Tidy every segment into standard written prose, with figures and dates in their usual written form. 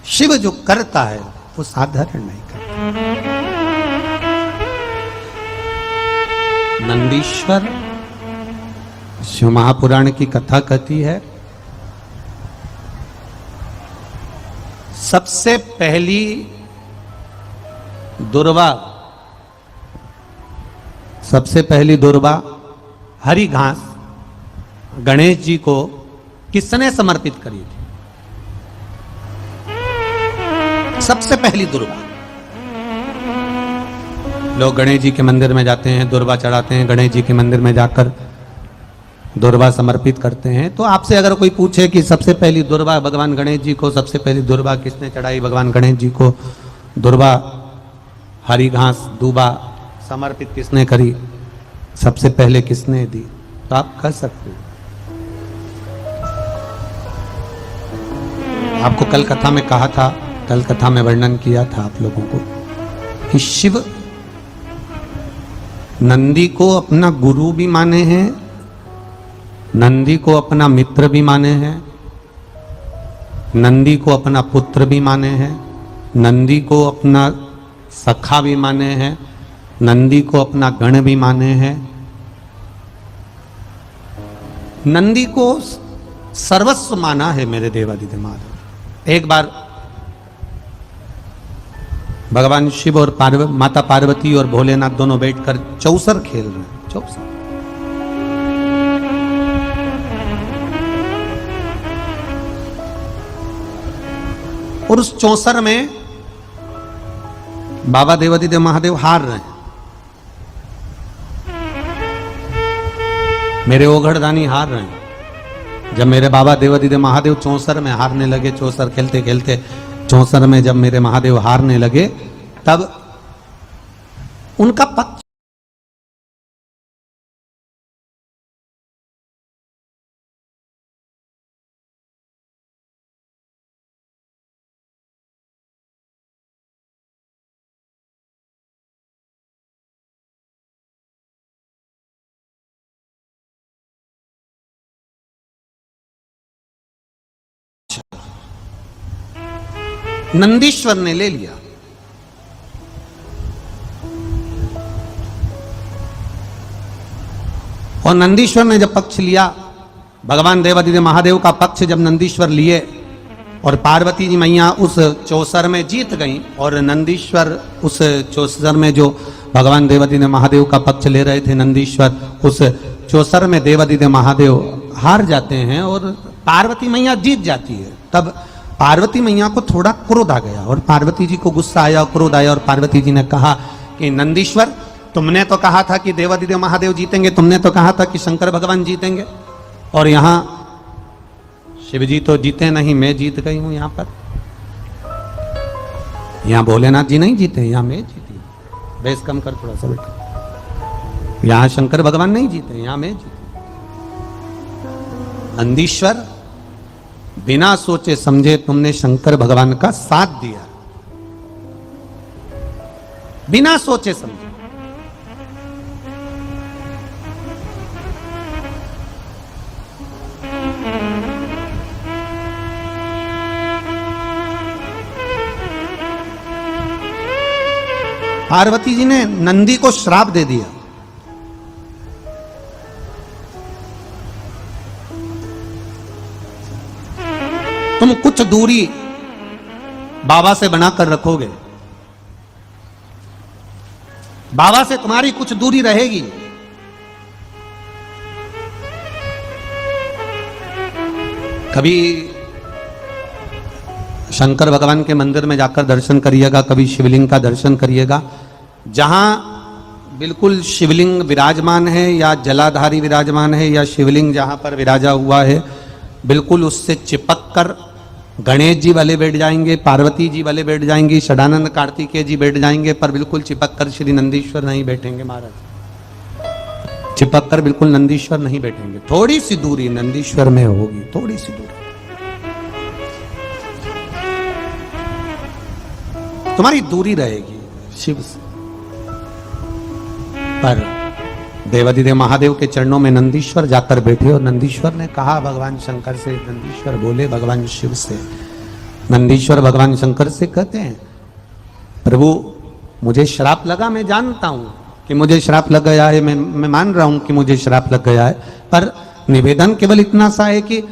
शिव जो करता है वो साधारण नहीं करता। नंदीश्वर शिव महापुराण की कथा कहती है, सबसे पहली दुर्वा हरी घास गणेश जी को किसने समर्पित करी थी? सबसे पहली दुर्वा। लोग गणेश जी के मंदिर में जाते हैं, दुर्वा चढ़ाते हैं, गणेश जी के मंदिर में जाकर दुर्वा समर्पित करते हैं। तो आपसे अगर कोई पूछे कि सबसे पहली दुर्वा भगवान गणेश जी को, सबसे पहली दुर्वा किसने चढ़ाई भगवान गणेश जी को, दुर्वा हरी घास दूबा समर्पित किसने करी, सबसे पहले किसने दी, तो आप कह सकते हैं। आपको कल कथा में कहा था, कल कथा में वर्णन किया था आप लोगों को कि शिव नंदी को अपना गुरु भी माने हैं, नंदी को अपना मित्र भी माने हैं, नंदी को अपना पुत्र भी माने हैं, नंदी को अपना सखा भी माने हैं, नंदी को अपना गण भी माने हैं, नंदी को सर्वस्व माना है मेरे देवादिदेव महादेव। एक बार भगवान शिव और माता पार्वती और भोलेनाथ दोनों बैठकर चौसर खेल रहे हैं। चौसर और उस चौसर में बाबा देवादिदेव महादेव हार रहे हैं, मेरे ओघड़दानी हार रहे हैं। जब मेरे बाबा देवादिदेव महादेव चौसर में हारने लगे, चौसर खेलते खेलते चौसर में जब मेरे महादेव हारने लगे, तब उनका पक्ष नंदीश्वर ने ले लिया। और नंदीश्वर ने जब पक्ष लिया, भगवान देवादिदेव महादेव का पक्ष जब नंदीश्वर लिए और पार्वती जी मैया उस चौसर में जीत गई, और नंदीश्वर उस चौसर में जो भगवान देवादिदेव महादेव का पक्ष ले रहे थे, नंदीश्वर उस चौसर में देवादिदेव महादेव हार जाते हैं और पार्वती मैया जीत जाती है। तब पार्वती मैया को थोड़ा क्रोध आ गया और पार्वती जी को गुस्सा आया, क्रोध आया, और पार्वती जी ने कहा कि नंदीश्वर, तुमने तो कहा था कि देवादिदेव महादेव जीतेंगे, तुमने तो कहा था कि शंकर भगवान जीतेंगे, और यहां शिव जी तो जीते नहीं, मैं जीत गई हूं। यहां पर यहां भोलेनाथ जी नहीं जीते, यहां मैं जीती। बेस कम कर थोड़ा सा बेटा। यहां शंकर भगवान नहीं जीते, यहां मैं जीती। नंदीश्वर, बिना सोचे समझे तुमने शंकर भगवान का साथ दिया, बिना सोचे समझे। पार्वती जी ने नंदी को श्राप दे दिया। तुम कुछ दूरी बाबा से बनाकर रखोगे, बाबा से तुम्हारी कुछ दूरी रहेगी। कभी शंकर भगवान के मंदिर में जाकर दर्शन करिएगा, कभी शिवलिंग का दर्शन करिएगा। जहां बिल्कुल शिवलिंग विराजमान है या जलाधारी विराजमान है या शिवलिंग जहां पर विराजा हुआ है, बिल्कुल उससे चिपक कर गणेश जी वाले बैठ जाएंगे, पार्वती जी वाले बैठ जाएंगी, षडानंद कार्तिकेय जी बैठ जाएंगे, पर बिल्कुल चिपक कर श्री नंदीश्वर नहीं बैठेंगे। महाराज चिपक कर बिल्कुल नंदीश्वर नहीं बैठेंगे। थोड़ी सी दूरी नंदीश्वर में होगी, थोड़ी सी दूरी। तुम्हारी दूरी रहेगी शिव से। पर देवादिदेव महादेव के चरणों में नंदीश्वर जाकर बैठे और नंदीश्वर ने कहा भगवान शंकर से, नंदीश्वर बोले भगवान शिव से नंदीश्वर भगवान शंकर से कहते हैं, प्रभु मुझे श्राप लगा, मैं जानता हूं कि मुझे श्राप लग गया है, मैं मान रहा हूं कि मुझे श्राप लग गया है, पर निवेदन केवल इतना सा है कि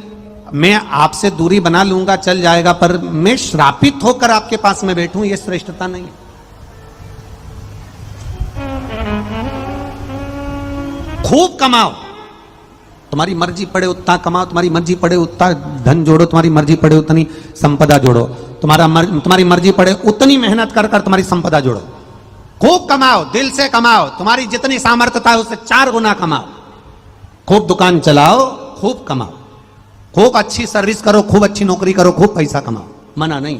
मैं आपसे दूरी बना लूंगा, चल जाएगा, पर मैं श्रापित होकर आपके पास में बैठूं, यह श्रेष्ठता नहीं है। खूब कमाओ, तुम्हारी मर्जी पड़े उतना कमाओ, तुम्हारी मर्जी पड़े उतना धन जोड़ो, तुम्हारी मर्जी पड़े उतनी संपदा जोड़ो, तुम्हारी मर्जी पड़े उतनी मेहनत कर कर तुम्हारी संपदा जोड़ो, खूब कमाओ, दिल से कमाओ, तुम्हारी जितनी सामर्थ्यता है उससे 4 गुना कमाओ, खूब दुकान चलाओ, खूब कमाओ, खूब अच्छी सर्विस करो, खूब अच्छी नौकरी करो, खूब पैसा कमाओ, मना नहीं।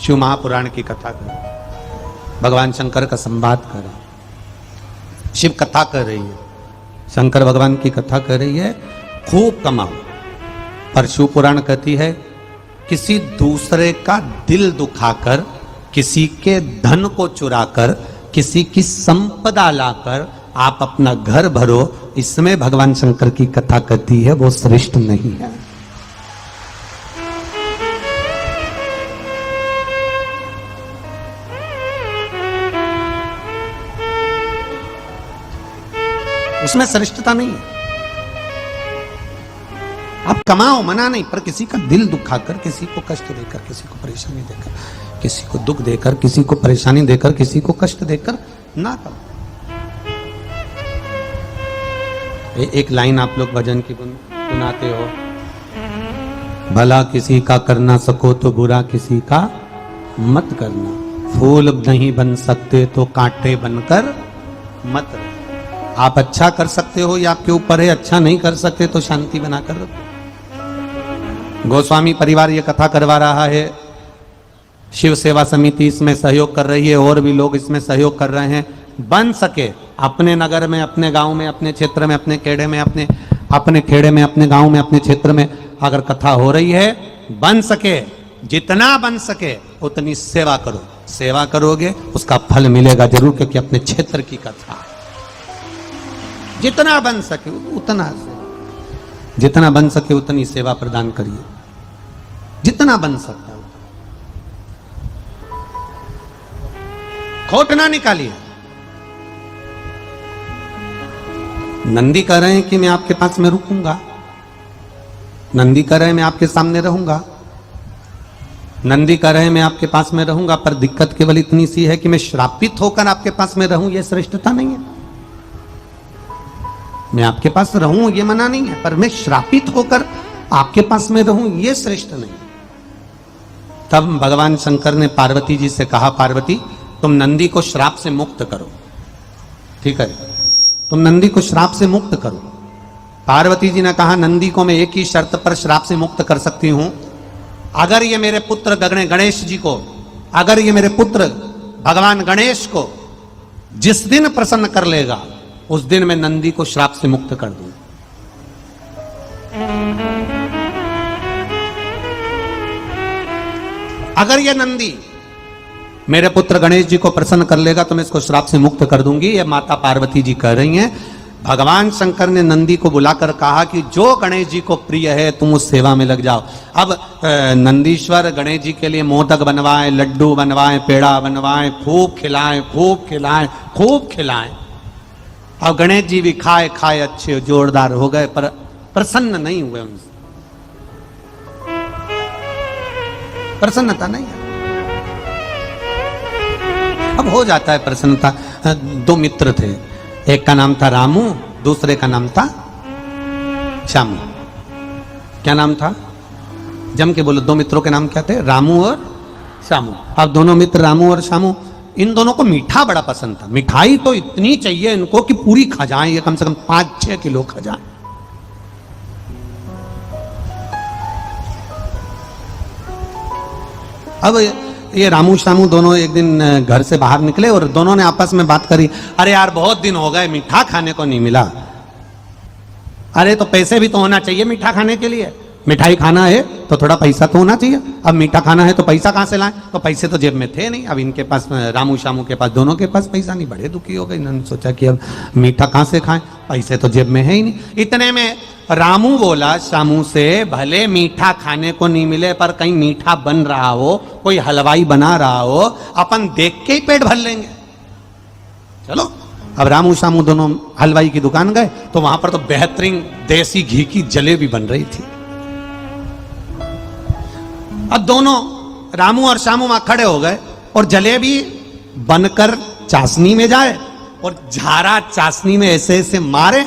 शिव महापुराण की कथा करो, भगवान शंकर का संवाद करो, शिव कथा कर रही है, शंकर भगवान की कथा कर रही है, खूब कमाओ। पर शिव पुराण कहती है, किसी दूसरे का दिल दुखाकर, किसी के धन को चुराकर, किसी की संपदा लाकर आप अपना घर भरो, इसमें भगवान शंकर की कथा कहती है वो श्रेष्ठ नहीं है। उसमें श्रेष्ठता नहीं है। आप कमाओ, मना नहीं, पर किसी का दिल दुखाकर, किसी को कष्ट देकर, किसी को परेशानी देकर, किसी को दुख देकर, किसी को परेशानी देकर, किसी को कष्ट देकर ना करो। एक लाइन आप लोग भजन की सुनाते हो, भला किसी का कर ना सको तो बुरा किसी का मत करना, फूल नहीं बन सकते तो कांटे बनकर मत रहो। आप अच्छा कर सकते हो, या आपके ऊपर है, अच्छा नहीं कर सकते तो शांति बनाकर रखो। गोस्वामी परिवार ये कथा करवा रहा है, शिव सेवा समिति इसमें सहयोग कर रही है, और भी लोग इसमें सहयोग कर रहे हैं। बन सके अपने नगर में, अपने गांव में, अपने क्षेत्र में, अपने खेड़े में, अपने खेड़े में, अपने गांव में, अपने क्षेत्र में अगर कथा हो रही है, बन सके, जितना बन सके उतनी सेवा करो। सेवा करोगे उसका फल मिलेगा जरूर, क्योंकि अपने क्षेत्र की कथा है। जितना बन सके उतना, जितना बन सके उतनी सेवा प्रदान करिए, जितना बन सकता है। खोट ना निकालिए। नंदी कह रहे हैं कि मैं आपके पास में रुकूंगा, नंदी कह रहे हैं मैं आपके सामने रहूंगा, नंदी कह रहे हैं मैं आपके पास में रहूंगा, पर दिक्कत केवल इतनी सी है कि मैं श्रापित होकर आपके पास में रहूं, यह श्रेष्ठता नहीं है। मैं आपके पास रहूं ये मना नहीं है, पर मैं श्रापित होकर आपके पास में रहूं ये श्रेष्ठ नहीं। तब भगवान शंकर ने पार्वती जी से कहा, पार्वती तुम नंदी को श्राप से मुक्त करो, ठीक है, तुम नंदी को श्राप से मुक्त करो। पार्वती जी ने कहा, नंदी को मैं एक ही शर्त पर श्राप से मुक्त कर सकती हूं, अगर ये मेरे पुत्र गणेश जी को, अगर ये मेरे पुत्र भगवान गणेश को जिस दिन प्रसन्न कर लेगा, उस दिन मैं नंदी को श्राप से मुक्त कर दूं। अगर ये नंदी मेरे पुत्र गणेश जी को प्रसन्न कर लेगा तो मैं इसको श्राप से मुक्त कर दूंगी। ये माता पार्वती जी कह रही हैं। भगवान शंकर ने नंदी को बुलाकर कहा कि जो गणेश जी को प्रिय है तुम उस सेवा में लग जाओ। अब नंदीश्वर गणेश जी के लिए मोदक बनवाएं, लड्डू बनवाएं, पेड़ा बनवाएं, खूब खिलाएं, खूब खिलाएं, खूब खिलाएं। अब गणेश जी भी खाए खाए अच्छे जोरदार हो गए, पर प्रसन्न नहीं हुए, उनसे प्रसन्नता नहीं है। अब हो जाता है प्रसन्नता। दो मित्र थे, एक का नाम था रामू, दूसरे का नाम था श्यामू। क्या नाम था? जम के बोलो, दो मित्रों के नाम क्या थे? रामू और श्यामू। अब दोनों मित्र रामू और श्यामू, इन दोनों को मीठा बड़ा पसंद था। मिठाई तो इतनी चाहिए इनको कि पूरी खा जाएं, ये कम से कम 5-6 किलो खा जाएं। अब ये रामू श्यामू दोनों एक दिन घर से बाहर निकले और दोनों ने आपस में बात करी, अरे यार बहुत दिन हो गए मीठा खाने को नहीं मिला। अरे तो पैसे भी तो होना चाहिए मीठा खाने के लिए। मिठाई खाना है तो थोड़ा पैसा तो होना चाहिए। अब मीठा खाना है तो पैसा कहाँ से लाएं? तो पैसे तो जेब में थे नहीं। अब इनके पास, रामू शामू के पास, दोनों के पास पैसा नहीं। बड़े दुखी हो गए। इन्होंने सोचा कि अब मीठा कहाँ से खाएं, पैसे तो जेब में है ही नहीं। इतने में रामू बोला शामू से, भले मीठा खाने को नहीं मिले पर कहीं मीठा बन रहा हो, कोई हलवाई बना रहा हो, अपन देख के ही पेट भर लेंगे। चलो। अब रामू शामू दोनों हलवाई की दुकान गए तो वहां पर तो बेहतरीन देसी घी की जलेबी बन रही थी। अब दोनों रामू और शामू वहां खड़े हो गए और जलेबी बनकर चाशनी में जाए और झारा चाशनी में ऐसे ऐसे मारे,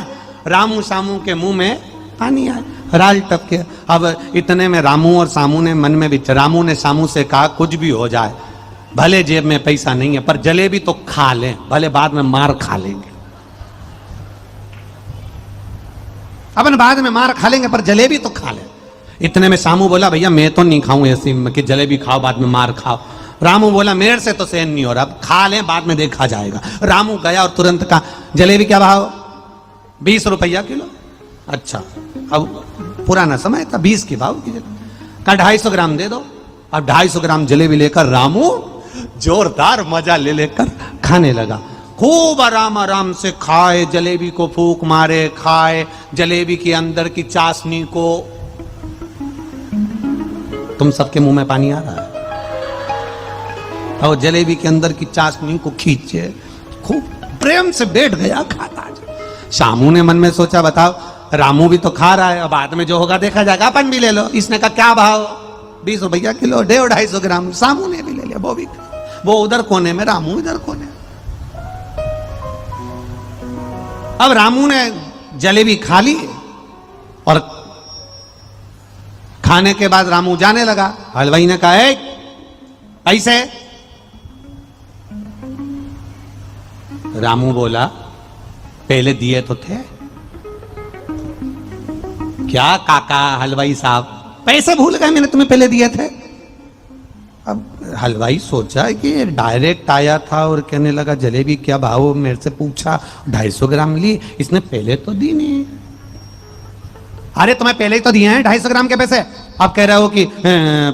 रामू शामू के मुंह में पानी आए, राल टपके। अब इतने में रामू और शामू ने मन में विचार, रामू ने शामू से कहा कुछ भी हो जाए, भले जेब में पैसा नहीं है पर जलेबी तो खा लें, भले बाद में मार खा लेंगे। अपन बाद में मार खा लेंगे पर जलेबी तो खा लें। इतने में शामू बोला भैया मैं तो नहीं खाऊं ऐसी कि जलेबी खाओ बाद में मार खाओ। रामू बोला मेरे से तो सहन नहीं हो रहा, खा लें बाद में देखा जाएगा। रामू गया और तुरंत कहा जलेबी क्या भाव? 20 रुपया किलो। अच्छा, अब पुराना समय था, 20 के भाव की जलेबी। कहा 250 ग्राम दे दो। अब 250 ग्राम जलेबी लेकर रामू जोरदार मजा ले लेकर खाने लगा। खूब आराम आराम से खाए, जलेबी को फूंक मारे, खाए जलेबी के अंदर की चाशनी को। तुम सबके मुंह में पानी आ रहा है? और जलेबी के अंदर की चाशनी को खींचे, खूब प्रेम से बैठ गया खाता। शामू ने मन में सोचा बताओ रामू भी तो खा रहा है, बाद में जो होगा देखा जाएगा, अपन भी ले लो। इसने कहा क्या भाव? 20 रुपया किलो, 250 ग्राम। शामू ने भी ले लिया, वो भी, वो उधर कोने में, रामू इधर कोने। अब रामू ने जलेबी खा ली और खाने के बाद रामू जाने लगा। हलवाई ने कहा ऐसे? रामू बोला पहले दिए तो थे। क्या काका हलवाई साहब पैसे भूल गए? मैंने तुम्हें पहले दिए थे। अब हलवाई सोचा कि डायरेक्ट आया था और कहने लगा जलेबी क्या भाव, मेरे से पूछा 250 ग्राम ली, इसने पहले तो दी नहीं। अरे तुम्हें पहले ही तो दिए हैं 250 ग्राम के पैसे, अब कह रहे हो कि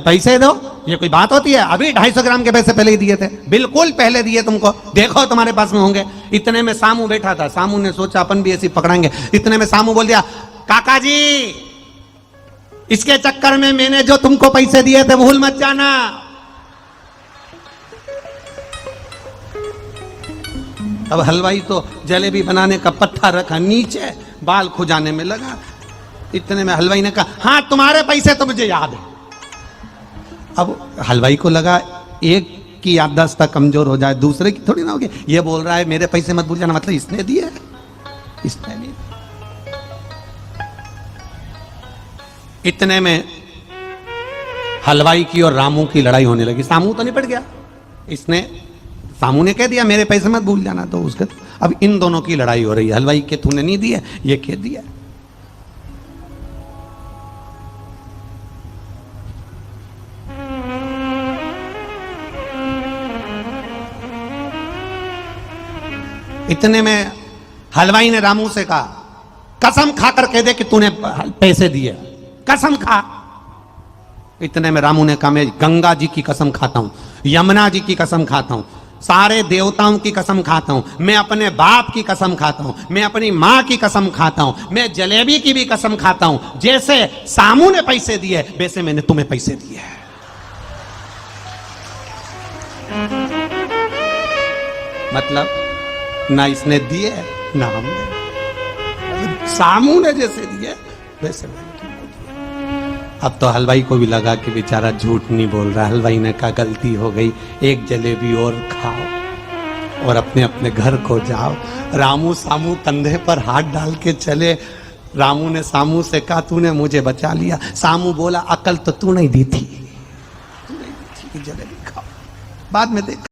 पैसे दो, ये कोई बात होती है? अभी 250 ग्राम के पैसे पहले ही दिए थे, बिल्कुल पहले दिए तुमको, देखो तुम्हारे पास में होंगे। इतने में सामू बैठा था। सामू ने सोचा अपन भी ऐसी पकड़ाएंगे। इतने में सामू बोल दिया काका जी इसके चक्कर में मैंने जो तुमको पैसे दिए थे भूल मत जाना। अब हलवाई तो जलेबी बनाने का पत्थर रखा नीचे, बाल खुजाने में लगा। इतने में हलवाई ने कहा हाँ तुम्हारे पैसे तो मुझे याद है। अब हलवाई को लगा एक की याददाश्त कमजोर हो जाए, दूसरे की थोड़ी ना होगी। ये बोल रहा है मेरे पैसे मत भूल जाना, मतलब इसने दिए, इसने नहीं। इतने में हलवाई की और रामू की लड़ाई होने लगी। सामू तो निपट गया, इसने, सामू ने कह दिया मेरे पैसे मत भूल जाना, तो उसके अब इन दोनों की लड़ाई हो रही है। हलवाई के तूने नहीं दिया, ये कह दिया। इतने में हलवाई ने रामू से कहा कसम खाकर कह दे कि तूने पैसे दिए, कसम खा। इतने में रामू ने कहा मैं गंगा जी की कसम खाता हूं, यमुना जी की कसम खाता हूं, सारे देवताओं की कसम खाता हूं, मैं अपने बाप की कसम खाता हूं, मैं अपनी मां की कसम खाता हूं, मैं जलेबी की भी कसम खाता हूं। जैसे सामू ने पैसे दिए वैसे मैंने तुम्हें पैसे दिए। मतलब ना इसने दिए ना हमने, सामू ने जैसे दिए वैसे मैंने तुमको दिया। अब तो हलवाई को भी लगा कि बेचारा झूठ नहीं बोल रहा। हलवाई ने कहा गलती हो गई, एक जलेबी और खाओ और अपने अपने घर को जाओ। रामू सामू कंधे पर हाथ डाल के चले। रामू ने सामू से कहा तूने मुझे बचा लिया। सामू बोला अकल तो तू नहीं दी थी, तू नहीं दी थी कि जलेबी खाओ, बाद में देखा